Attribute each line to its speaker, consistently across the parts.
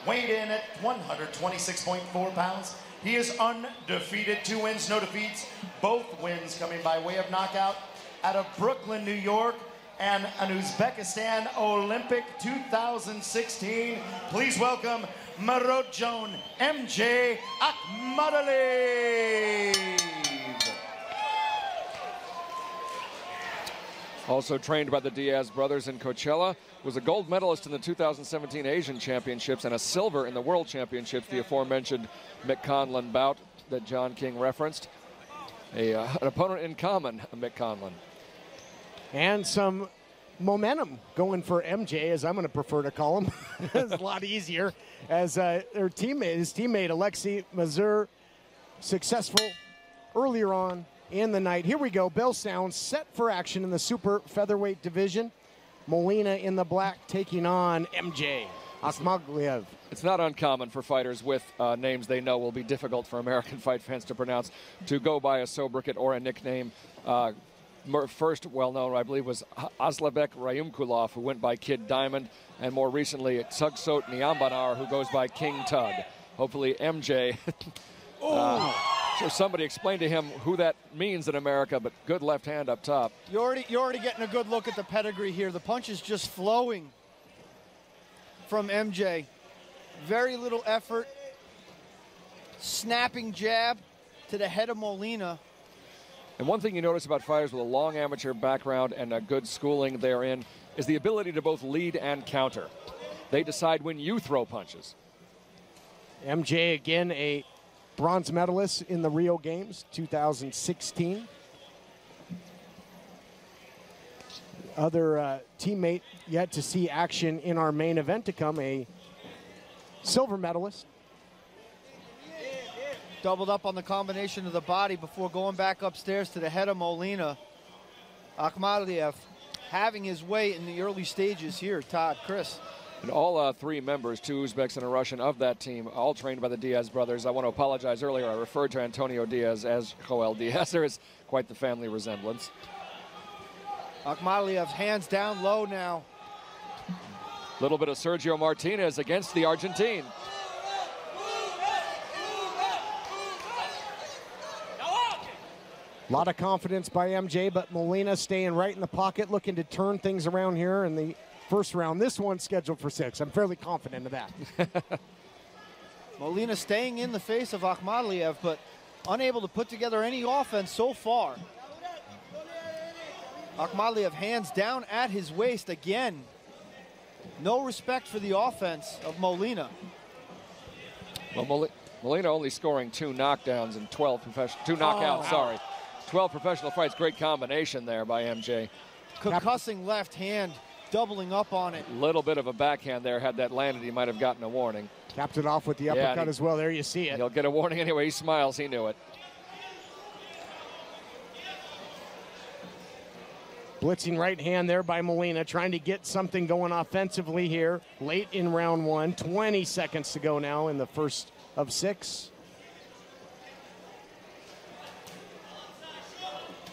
Speaker 1: Weighed in at 126.4 pounds, he is undefeated, 2 wins, no defeats. Both wins coming by way of knockout out of Brooklyn, New York, and an Uzbekistan Olympic 2016. Please welcome Murojjon MJ Ahmedaliyev.
Speaker 2: Also trained by the Diaz brothers in Coachella, was a gold medalist in the 2017 Asian Championships and a silver in the World Championships, the aforementioned Mick Conlan bout that John King referenced. An opponent in common, Mick Conlan.
Speaker 3: And some momentum going for MJ, as I'm going to prefer to call him. It's a lot easier, as his teammate Alexei Mazur, successful earlier on in the night. Here we go, bell sounds, set for action in the super featherweight division. Molina in the black taking on MJ Ahmedaliyev.
Speaker 2: It's not uncommon for fighters with names they know will be difficult for American fight fans to pronounce to go by a sobriquet or a nickname. First well-known, I believe, was Aslabek Rayumkulov, who went by Kid Diamond, and more recently Tsugsot Nyambanar, who goes by King Tug. Hopefully MJ, so somebody explain to him who that means in America, but good left hand up top.
Speaker 4: You're already getting a good look at the pedigree here. The punch is just flowing from MJ. Very little effort. Snapping jab to the head of Molina.
Speaker 2: And one thing you notice about fighters with a long amateur background and a good schooling therein is the ability to both lead and counter. They decide when you throw punches.
Speaker 3: MJ, again, a bronze medalist in the Rio Games 2016. Other teammate yet to see action in our main event to come, a silver medalist.
Speaker 4: Doubled up on the combination of the body before going back upstairs to the head of Molina. Ahmedaliyev having his way in the early stages here, Todd, Chris.
Speaker 2: And all 3 members, 2 Uzbeks and a Russian of that team, all trained by the Diaz brothers. I want to apologize earlier. I referred to Antonio Diaz as Joel Diaz. There is quite the family resemblance.
Speaker 4: Ahmedaliyev's hands down low now.
Speaker 2: A little bit of Sergio Martinez against the Argentine.
Speaker 3: A lot of confidence by MJ, but Molina staying right in the pocket, looking to turn things around here in the first round. This one's scheduled for 6. I'm fairly confident of that.
Speaker 4: Molina staying in the face of Ahmedaliyev, but unable to put together any offense so far. Ahmedaliyev hands down at his waist again. No respect for the offense of Molina.
Speaker 2: Well, Molina only scoring 2 knockdowns and 12 professional, 2 knockouts, sorry. 12 professional fights, great combination there by MJ.
Speaker 4: Concussing left hand, doubling up on it.
Speaker 2: Little bit of a backhand there. Had that landed, he might have gotten a warning.
Speaker 3: Capped it off with the uppercut as well. There you see it.
Speaker 2: He'll get a warning anyway. He smiles. He knew it.
Speaker 3: Blitzing right hand there by Molina, trying to get something going offensively here late in round 1. 20 seconds to go now in the first of 6.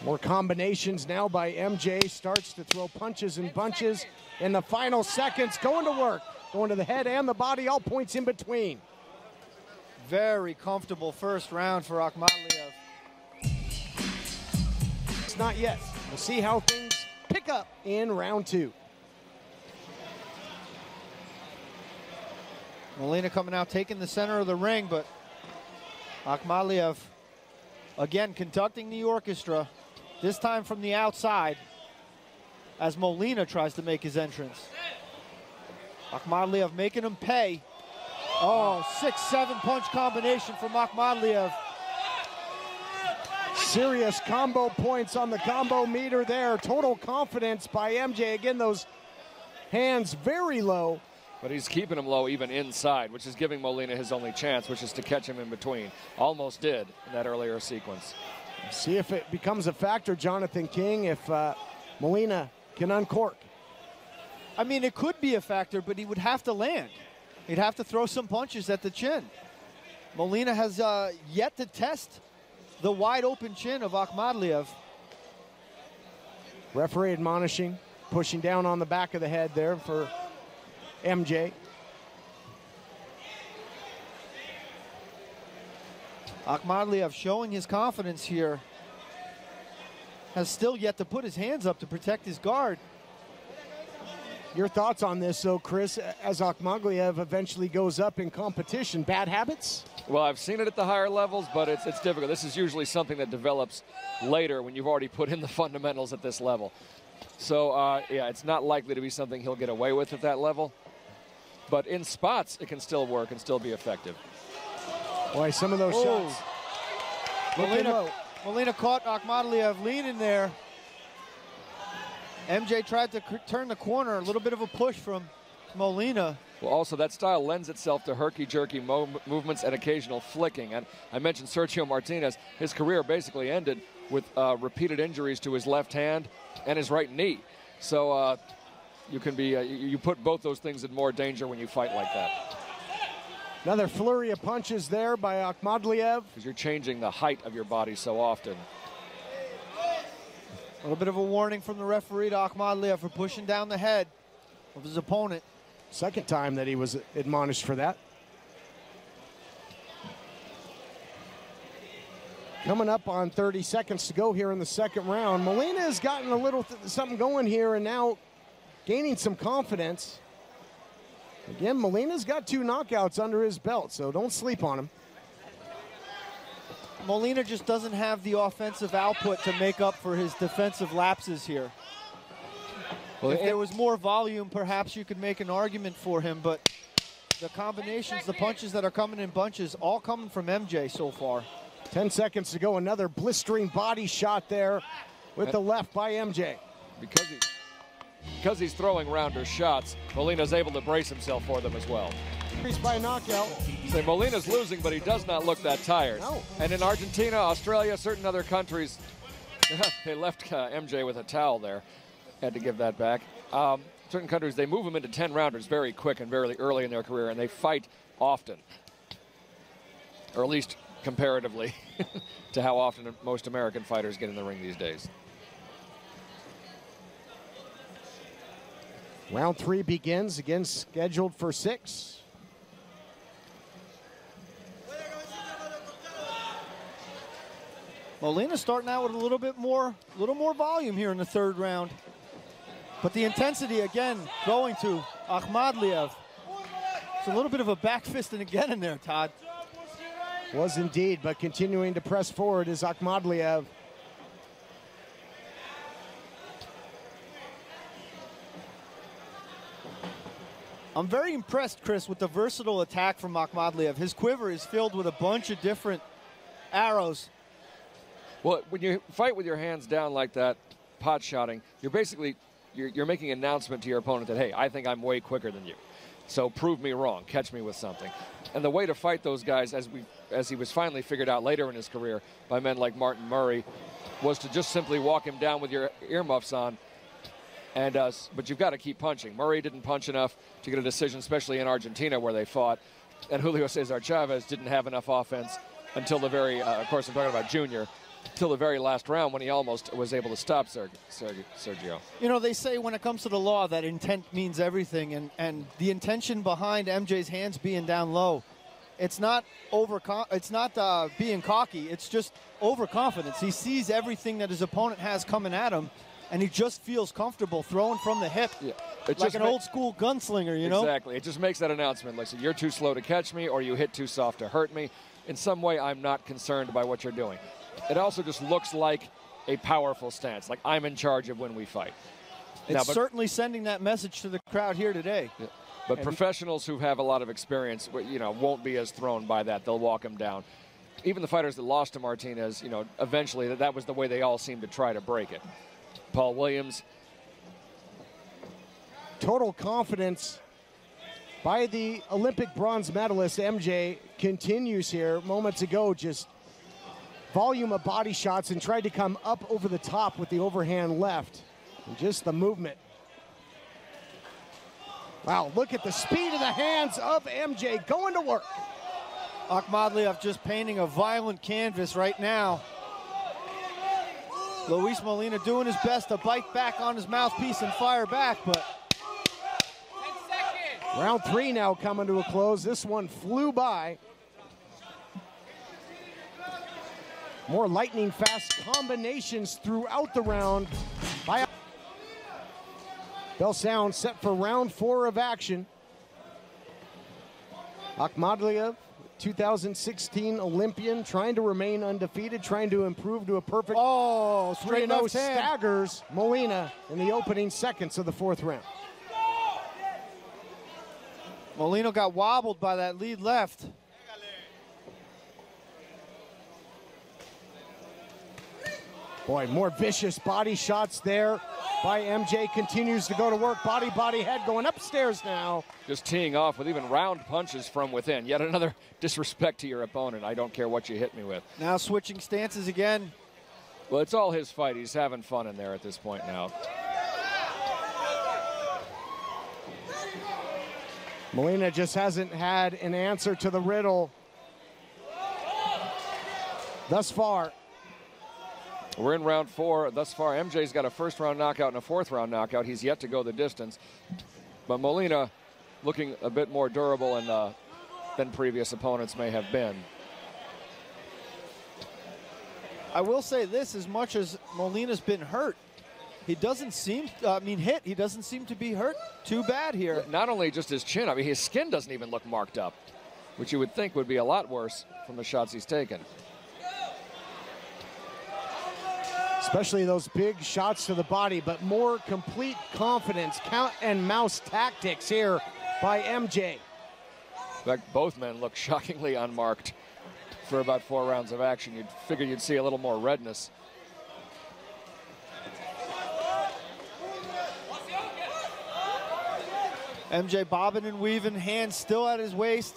Speaker 3: More combinations now by MJ. Starts to throw punches and bunches in the final seconds. Going to work. Going to the head and the body, all points in between.
Speaker 4: Very comfortable first round for Ahmedaliyev.
Speaker 3: It's not yet. We'll see how things pick up in round 2.
Speaker 4: Molina coming out, taking the center of the ring, but Ahmedaliyev again conducting the orchestra. This time from the outside as Molina tries to make his entrance. Ahmedaliyev making him pay. Oh, 6-7 punch combination from Ahmedaliyev.
Speaker 3: Serious combo points on the combo meter there. Total confidence by MJ. Again, those hands very low.
Speaker 2: But he's keeping him low even inside, which is giving Molina his only chance, which is to catch him in between. Almost did in that earlier sequence.
Speaker 3: See if it becomes a factor, Jonathan King, if Molina can uncork.
Speaker 4: I mean, it could be a factor, but he would have to land. He'd have to throw some punches at the chin. Molina has yet to test the wide open chin of Ahmedaliyev.
Speaker 3: Referee admonishing pushing down on the back of the head there for MJ.
Speaker 4: Ahmadaliev showing his confidence here. Has still yet to put his hands up to protect his guard.
Speaker 3: Your thoughts on this, though, Chris, as Ahmadaliev eventually goes up in competition? Bad habits?
Speaker 2: Well, I've seen it at the higher levels, but it's difficult. This is usually something that develops later when you've already put in the fundamentals at this level. So, yeah, it's not likely to be something he'll get away with at that level. But in spots, it can still work and still be effective.
Speaker 3: Boy, some of those shots.
Speaker 4: Molina caught Ahmadaliev leaning there. MJ tried to turn the corner, a little bit of a push from Molina.
Speaker 2: Well, also, that style lends itself to herky-jerky movements and occasional flicking. And I mentioned Sergio Martinez. His career basically ended with repeated injuries to his left hand and his right knee. So you can be you put both those things in more danger when you fight like that.
Speaker 3: Another flurry of punches there by Ahmadaliev.
Speaker 2: Because you're changing the height of your body so often.
Speaker 4: A little bit of a warning from the referee to Ahmadaliev for pushing down the head of his opponent.
Speaker 3: Second time that he was admonished for that. Coming up on 30 seconds to go here in the second round. Molina has gotten a little something going here and now gaining some confidence. Again, Molina's got 2 knockouts under his belt, so don't sleep on him.
Speaker 4: Molina just doesn't have the offensive output to make up for his defensive lapses here. Well, if there was more volume, perhaps you could make an argument for him, but the combinations, the punches that are coming in bunches, all coming from MJ so far.
Speaker 3: 10 seconds to go, another blistering body shot there with the left by MJ.
Speaker 2: Because he's throwing rounder shots, Molina's able to brace himself for them as well.
Speaker 3: By knockout.
Speaker 2: So Molina's losing, but he does not look that tired.
Speaker 3: No.
Speaker 2: And in Argentina, Australia, certain other countries, they left MJ with a towel there. Had to give that back. Certain countries, they move him into 10-rounders very quick and very early in their career, and they fight often. Or at least comparatively to how often most American fighters get in the ring these days.
Speaker 3: Round 3 begins, again scheduled for 6.
Speaker 4: Molina starting out with a little more volume here in the third round. But the intensity, again, going to Ahmadaliev. It's a little bit of a back fisting again in there, Todd.
Speaker 3: Was indeed, but continuing to press forward is Ahmadaliev.
Speaker 4: I'm very impressed, Chris, with the versatile attack from Ahmadaliev. His quiver is filled with a bunch of different arrows.
Speaker 2: Well, when you fight with your hands down like that, pot shotting, you're basically you're making an announcement to your opponent that, hey, I think I'm way quicker than you. So prove me wrong, catch me with something. And the way to fight those guys, as he was finally figured out later in his career by men like Martin Murray, was to just simply walk him down with your earmuffs on. And but you've got to keep punching. Murray didn't punch enough to get a decision, especially in Argentina where they fought. And Julio Cesar Chavez didn't have enough offense until the very, of course I'm talking about Junior, till the very last round when he almost was able to stop Sergio.
Speaker 4: You know, they say when it comes to the law that intent means everything, and the intention behind MJ's hands being down low, it's not being cocky, it's just overconfidence. He sees everything that his opponent has coming at him, and he just feels comfortable throwing from the hip. Yeah. Like an old school gunslinger, you know?
Speaker 2: Exactly. It just makes that announcement. Like, so you're too slow to catch me, or you hit too soft to hurt me. In some way, I'm not concerned by what you're doing. It also just looks like a powerful stance, like I'm in charge of when we fight.
Speaker 4: It's certainly sending that message to the crowd here today.
Speaker 2: Yeah. But professionals who have a lot of experience, you know, won't be as thrown by that. They'll walk him down. Even the fighters that lost to Martinez, you know, eventually that was the way they all seemed to try to break it. Paul Williams.
Speaker 3: Total confidence by the Olympic bronze medalist MJ continues here. Moments ago, just volume of body shots and tried to come up over the top with the overhand left. And just the movement. Wow, look at the speed of the hands of MJ going to work.
Speaker 4: Ahmadaliev just painting a violent canvas right now. Luis Molina doing his best to bite back on his mouthpiece and fire back, but
Speaker 3: round 3 now coming to a close. This one flew by. More lightning fast combinations throughout the round. Bell sound set for round 4 of action. Ahmadaliev, 2016 Olympian, trying to remain undefeated, trying to improve to a perfect.
Speaker 4: Oh, straight left hand.
Speaker 3: Staggers Molina in the opening seconds of the 4th round.
Speaker 4: Molina got wobbled by that lead left.
Speaker 3: Boy, more vicious body shots there by MJ. Continues to go to work. Body, head going upstairs now.
Speaker 2: Just teeing off with even round punches from within. Yet another disrespect to your opponent. I don't care what you hit me with.
Speaker 4: Now switching stances again.
Speaker 2: Well, it's all his fight. He's having fun in there at this point now.
Speaker 3: Molina just hasn't had an answer to the riddle thus far.
Speaker 2: We're in round 4. Thus far, MJ's got a 1st round knockout and a 4th round knockout. He's yet to go the distance. But Molina looking a bit more durable than previous opponents may have been.
Speaker 4: I will say this, as much as Molina's been hurt, he doesn't seem, hit, he doesn't seem to be hurt too bad here.
Speaker 2: Not only just his chin, I mean, his skin doesn't even look marked up, which you would think would be a lot worse from the shots he's taken.
Speaker 3: Especially those big shots to the body, but more complete confidence, count and mouse tactics here by MJ.
Speaker 2: In fact, both men look shockingly unmarked for about 4 rounds of action. You'd figure you'd see a little more redness.
Speaker 4: MJ bobbing and weaving, hands still at his waist.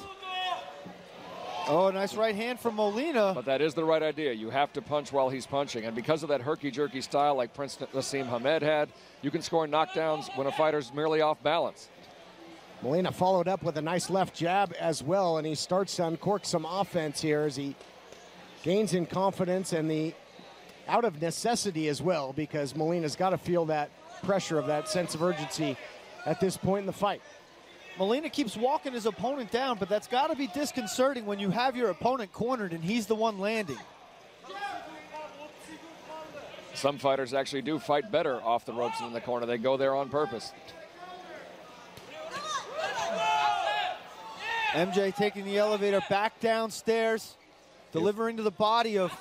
Speaker 4: Oh, nice right hand from Molina.
Speaker 2: But that is the right idea. You have to punch while he's punching. And because of that herky-jerky style like Prince Nassim Hamed had, you can score knockdowns when a fighter's merely off balance.
Speaker 3: Molina followed up with a nice left jab as well, and he starts to uncork some offense here as he gains in confidence and out of necessity as well, because Molina's got to feel that pressure of that sense of urgency at this point in the fight.
Speaker 4: Molina keeps walking his opponent down, but that's got to be disconcerting when you have your opponent cornered and he's the one landing.
Speaker 2: Some fighters actually do fight better off the ropes than in the corner. They go there on purpose.
Speaker 4: MJ taking the elevator back downstairs, delivering to the body of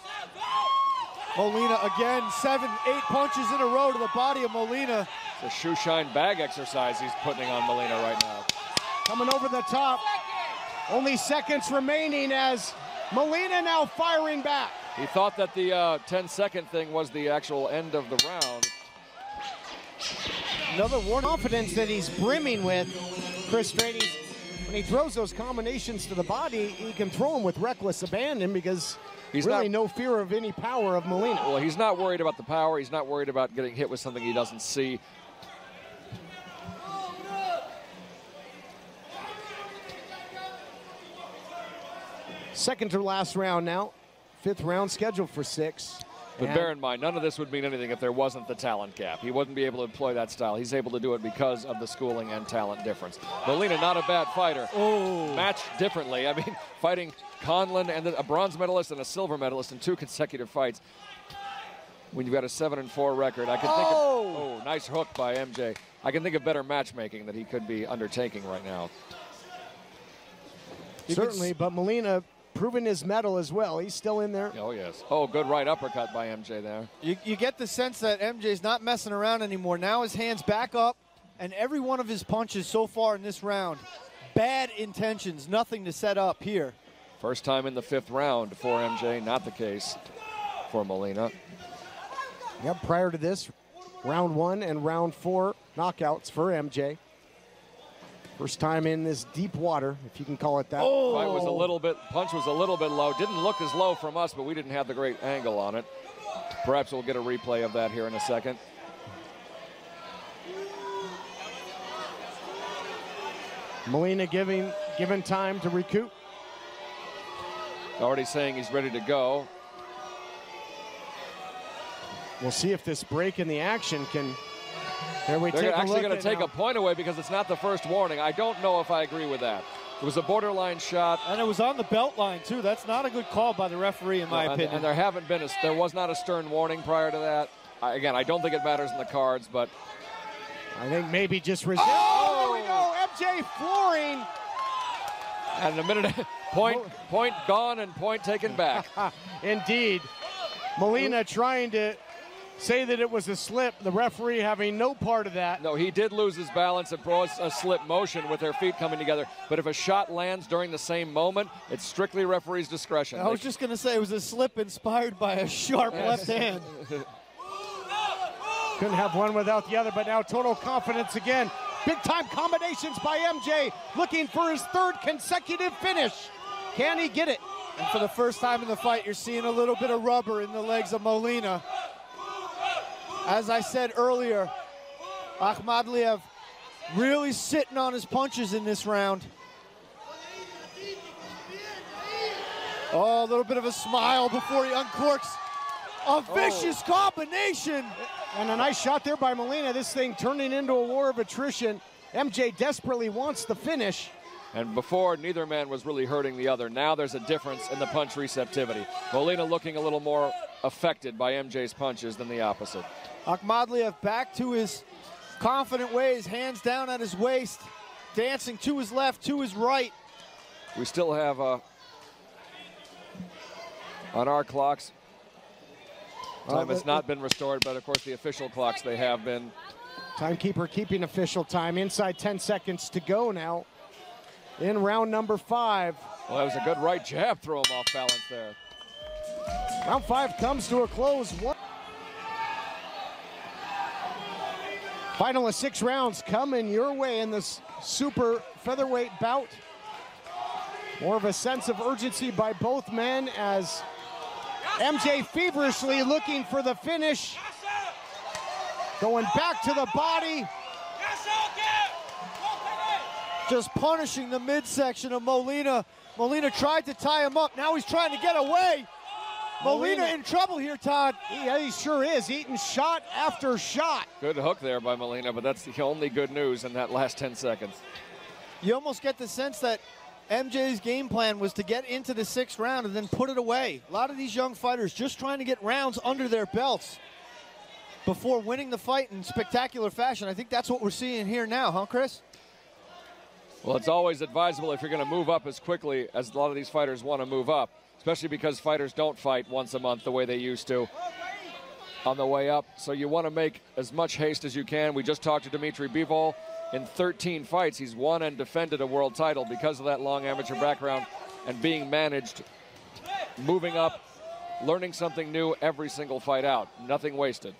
Speaker 4: Molina again. 7, 8 punches in a row to the body of Molina.
Speaker 2: It's a shoe shine bag exercise he's putting on Molina right now.
Speaker 3: Coming over the top. Only seconds remaining as Molina now firing back.
Speaker 2: He thought that the 10-second thing was the actual end of the round.
Speaker 3: Another warning. Confidence that he's brimming with, Chris Straight. When he throws those combinations to the body, he can throw them with reckless abandon because he's really no fear of any power of Molina.
Speaker 2: Well, he's not worried about the power. He's not worried about getting hit with something he doesn't see.
Speaker 3: Second to last round now. 5th round scheduled for 6.
Speaker 2: But bear in mind, none of this would mean anything if there wasn't the talent gap. He wouldn't be able to employ that style. He's able to do it because of the schooling and talent difference. Molina, not a bad fighter.
Speaker 4: Oh.
Speaker 2: Matched differently. I mean, fighting Conlon and a bronze medalist and a silver medalist in 2 consecutive fights. When you've got a 7-4 record, I can think of, nice hook by MJ. I can think of better matchmaking that he could be undertaking right now.
Speaker 3: Certainly, but Molina proving his mettle as well. He's still in there.
Speaker 2: Oh, yes. Oh, good right uppercut by MJ there.
Speaker 4: You get the sense that MJ's not messing around anymore. Now his hands back up, and every one of his punches so far in this round, bad intentions, nothing to set up here.
Speaker 2: First time in the 5th round for MJ, not the case for Molina.
Speaker 3: Yep, prior to this, round 1 and round 4 knockouts for MJ. First time in this deep water, if you can call it that.
Speaker 2: Oh! Punch was a little bit low. Didn't look as low from us, but we didn't have the great angle on it. Perhaps we'll get a replay of that here in a second.
Speaker 3: Molina given time to recoup.
Speaker 2: Already saying he's ready to go.
Speaker 3: We'll see if this break in the action can. Here we
Speaker 2: They're actually going to take
Speaker 3: now.
Speaker 2: a point away because it's not the first warning. I don't know if I agree with that. It was a borderline shot.
Speaker 4: And it was on the belt line, too. That's not a good call by the referee, in my opinion.
Speaker 2: And there was not a stern warning prior to that. Again, I don't think it matters in the cards, but
Speaker 3: I think maybe just resist. Oh, there we go. MJ flooring.
Speaker 2: And a minute, point gone and point taken back.
Speaker 3: Indeed. Molina trying to say that it was a slip. The referee having no part of that.
Speaker 2: No, he did lose his balance and brought a slip motion with their feet coming together. But if a shot lands during the same moment, it's strictly referee's discretion.
Speaker 4: I was just going to say it was a slip inspired by a sharp left hand.
Speaker 3: Couldn't have one without the other, but now total confidence again. Big-time combinations by MJ, looking for his third consecutive finish. Can he get it?
Speaker 4: And for the first time in the fight, you're seeing a little bit of rubber in the legs of Molina. As I said earlier, Ahmadaliev really sitting on his punches in this round. Oh, a little bit of a smile before he uncorks a vicious combination.
Speaker 3: And a nice shot there by Molina. This thing turning into a war of attrition. MJ desperately wants the finish.
Speaker 2: And before, neither man was really hurting the other. Now there's a difference in the punch receptivity. Molina looking a little more affected by MJ's punches than the opposite.
Speaker 4: Ahmadaliev back to his confident ways, hands down at his waist, dancing to his left, to his right.
Speaker 2: We still have on our clocks, time has not been restored, but of course the official clocks, they have been.
Speaker 3: Timekeeper keeping official time. Inside 10 seconds to go now in round number 5.
Speaker 2: Well, that was a good right jab, throw him off balance there.
Speaker 3: Round 5 comes to a close. Final of 6 rounds coming your way in this super featherweight bout. More of a sense of urgency by both men as MJ feverishly looking for the finish. Going back to the body.
Speaker 4: Just punishing the midsection of Molina. Molina tried to tie him up. Now he's trying to get away. Molina in trouble here, Todd.
Speaker 3: Yeah, he sure is. Eating shot after shot.
Speaker 2: Good hook there by Molina, but that's the only good news in that last 10 seconds.
Speaker 4: You almost get the sense that MJ's game plan was to get into the 6th round and then put it away. A lot of these young fighters just trying to get rounds under their belts before winning the fight in spectacular fashion. I think that's what we're seeing here now, huh, Chris?
Speaker 2: Well, it's always advisable if you're going to move up as quickly as a lot of these fighters want to move up, especially because fighters don't fight once a month the way they used to on the way up. So you want to make as much haste as you can. We just talked to Dimitri Bivol. In 13 fights, he's won and defended a world title because of that long amateur background and being managed, moving up, learning something new every single fight out. Nothing wasted.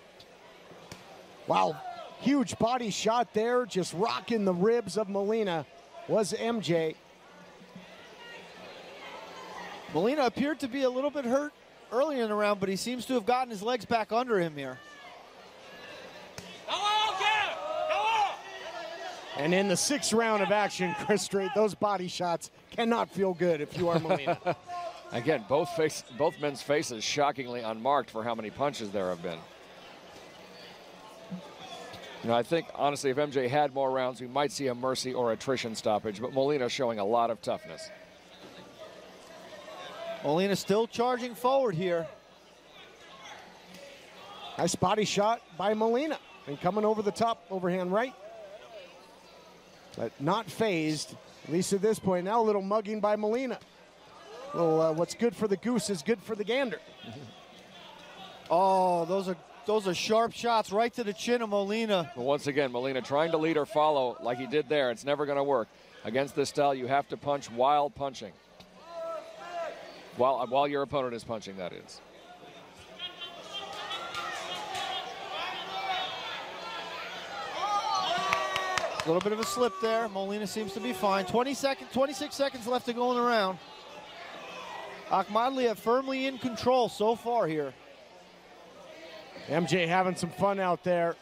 Speaker 3: Wow, huge body shot there, just rocking the ribs of Molina was MJ.
Speaker 4: Molina appeared to be a little bit hurt earlier in the round, but he seems to have gotten his legs back under him here.
Speaker 3: And in the 6th round of action, Chris Strait, those body shots cannot feel good if you are Molina.
Speaker 2: Again, both men's faces shockingly unmarked for how many punches there have been. You know, I think, honestly, if MJ had more rounds, we might see a mercy or attrition stoppage, but Molina showing a lot of toughness.
Speaker 4: Molina still charging forward here.
Speaker 3: Nice body shot by Molina. And coming over the top, overhand right. But not phased, at least at this point. Now a little mugging by Molina. Well, what's good for the goose is good for the gander.
Speaker 4: Oh, those are sharp shots right to the chin of Molina.
Speaker 2: But once again, Molina trying to lead or follow like he did there. It's never going to work. Against this style, you have to punch while punching. While your opponent is punching, that is.
Speaker 4: A little bit of a slip there. Molina seems to be fine. 26 seconds left to go in the round. Ahmadaliev firmly in control so far here.
Speaker 3: MJ having some fun out there.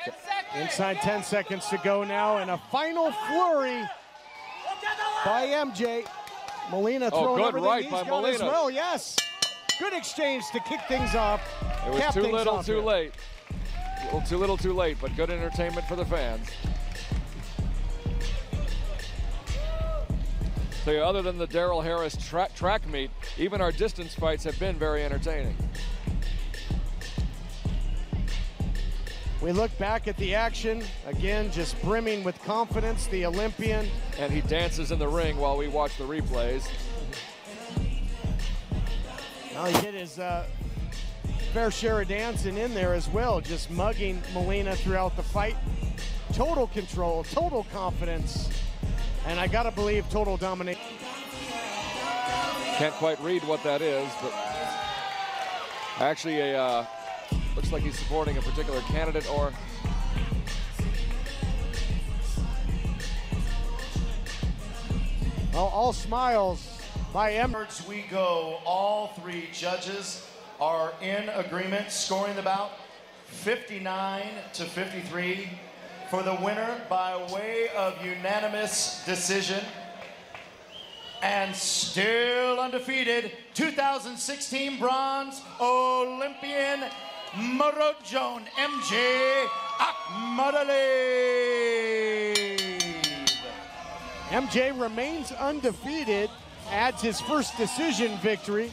Speaker 5: 10 seconds.
Speaker 3: Inside 10 seconds to go now, and a final flurry by MJ. Molina throwing
Speaker 2: good
Speaker 3: everything
Speaker 2: right
Speaker 3: he's
Speaker 2: by
Speaker 3: got as
Speaker 2: Molina.
Speaker 3: well, yes. Good exchange to kick things off.
Speaker 2: It was too little, too late. A little too little, too late, but good entertainment for the fans. So other than the Darrell Harris track meet, even our distance fights have been very entertaining.
Speaker 3: We look back at the action, again, just brimming with confidence, the Olympian.
Speaker 2: And he dances in the ring while we watch the replays.
Speaker 3: Well, he did his fair share of dancing in there as well, just mugging Molina throughout the fight. Total control, total confidence, and I gotta believe total domination.
Speaker 2: Can't quite read what that is, but actually looks like he's supporting a particular candidate or...
Speaker 3: All smiles by
Speaker 1: Efforts we go. All three judges are in agreement, scoring the bout 59-53 for the winner by way of unanimous decision. And still undefeated, 2016 bronze Olympian Mouroudjon Ahmadaliev.
Speaker 3: MJ remains undefeated, adds his first decision victory.